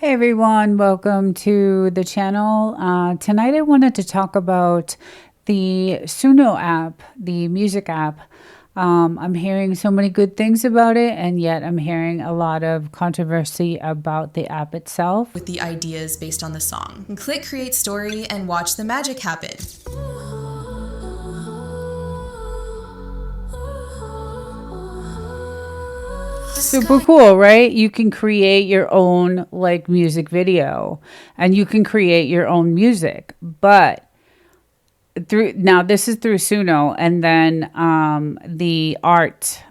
Hey everyone, welcome to the channel. Tonight I wanted to talk about the Suno app, the music app. I'm hearing so many good things about it, and yet I'm hearing a lot of controversy about the app itself. With the ideas based on the song. Click create story and watch the magic happen. Super cool, right? You can create your own like music video and you can create your own music, but this is through Suno, and then the art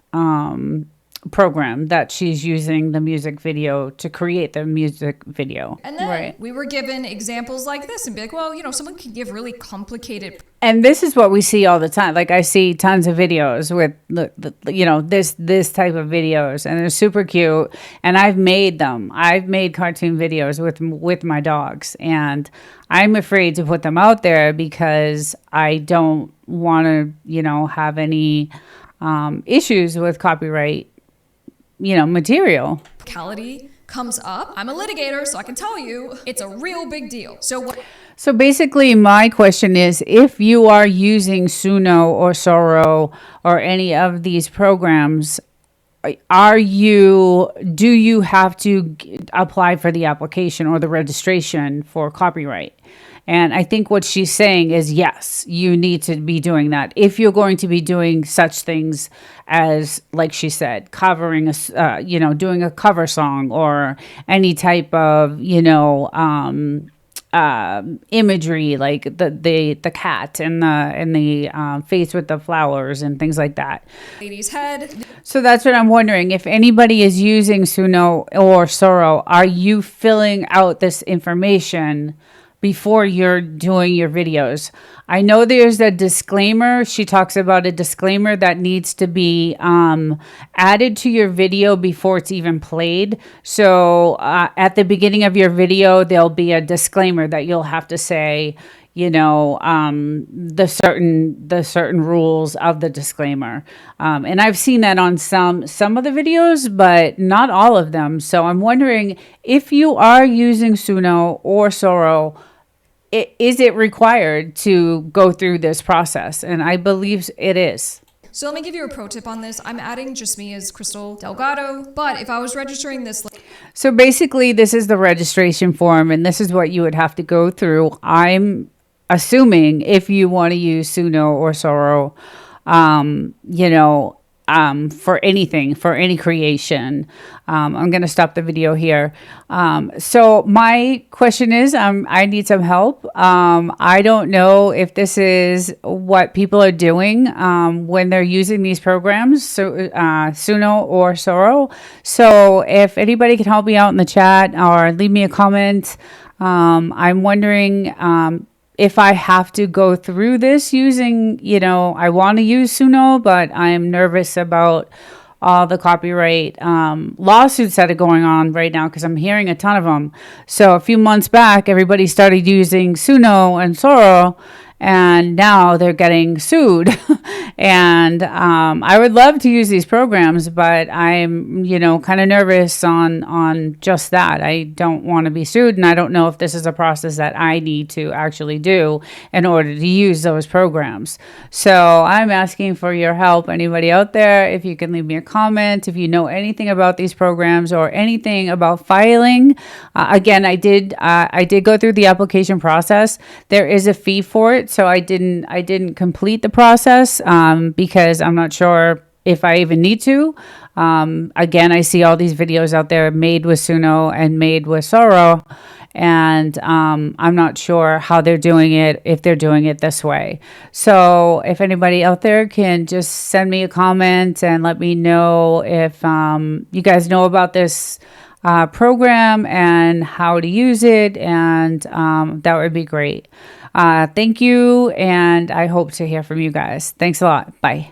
program that she's using the music video to create the music video. And then we were given examples like this and be like, well, someone can give really complicated. And this is what we see all the time. Like I see tons of videos with, this type of videos, and they're super cute. And I've made them. I've made cartoon videos with my dogs, and I'm afraid to put them out there because I don't want to, have any issues with copyright, material. Quality comes up. I'm a litigator, so I can tell you it's a real big deal. So basically my question is, if you are using Suno or Sora or any of these programs, do you have to apply for the application or the registration for copyright? And I think what she's saying is, yes, you need to be doing that. If you're going to be doing such things as, like she said, covering doing a cover song or any type of, imagery, like the cat and the face with the flowers and things like that. Lady's head. So that's what I'm wondering. If anybody is using Suno or Sora, are you filling out this information before you're doing your videos? I know there's a disclaimer. She talks about a disclaimer that needs to be added to your video before it's even played. So at the beginning of your video, there'll be a disclaimer that you'll have to say, the certain rules of the disclaimer. And I've seen that on some of the videos, but not all of them. So I'm wondering if you are using Suno or Sora, is it required to go through this process? And I believe it is. So let me give you a pro tip on this. I'm adding just me as Crystal Delgado, but if I was registering this... So basically this is the registration form, and this is what you would have to go through. I'm assuming if you want to use Suno or Sora, for anything, for any creation. I'm going to stop the video here. So my question is, I need some help. I don't know if this is what people are doing when they're using these programs, so Suno or Sora. So if anybody can help me out in the chat or leave me a comment, I'm wondering if I have to go through this using, I want to use Suno, but I'm nervous about all the copyright lawsuits that are going on right now, because I'm hearing a ton of them. So a few months back, everybody started using Suno and Sora, and now they're getting sued. And I would love to use these programs, but I'm, kind of nervous on just that. I don't want to be sued, and I don't know if this is a process that I need to actually do in order to use those programs. So I'm asking for your help. Anybody out there, if you can leave me a comment, if you know anything about these programs or anything about filing. Again, I did go through the application process. There is a fee for it, so I didn't complete the process because I'm not sure if I even need to. Again, I see all these videos out there made with Suno and made with Sora, and I'm not sure how they're doing it, if they're doing it this way. So if anybody out there can just send me a comment and let me know if you guys know about this program and how to use it, and that would be great. Thank you, and I hope to hear from you guys. Thanks a lot. Bye.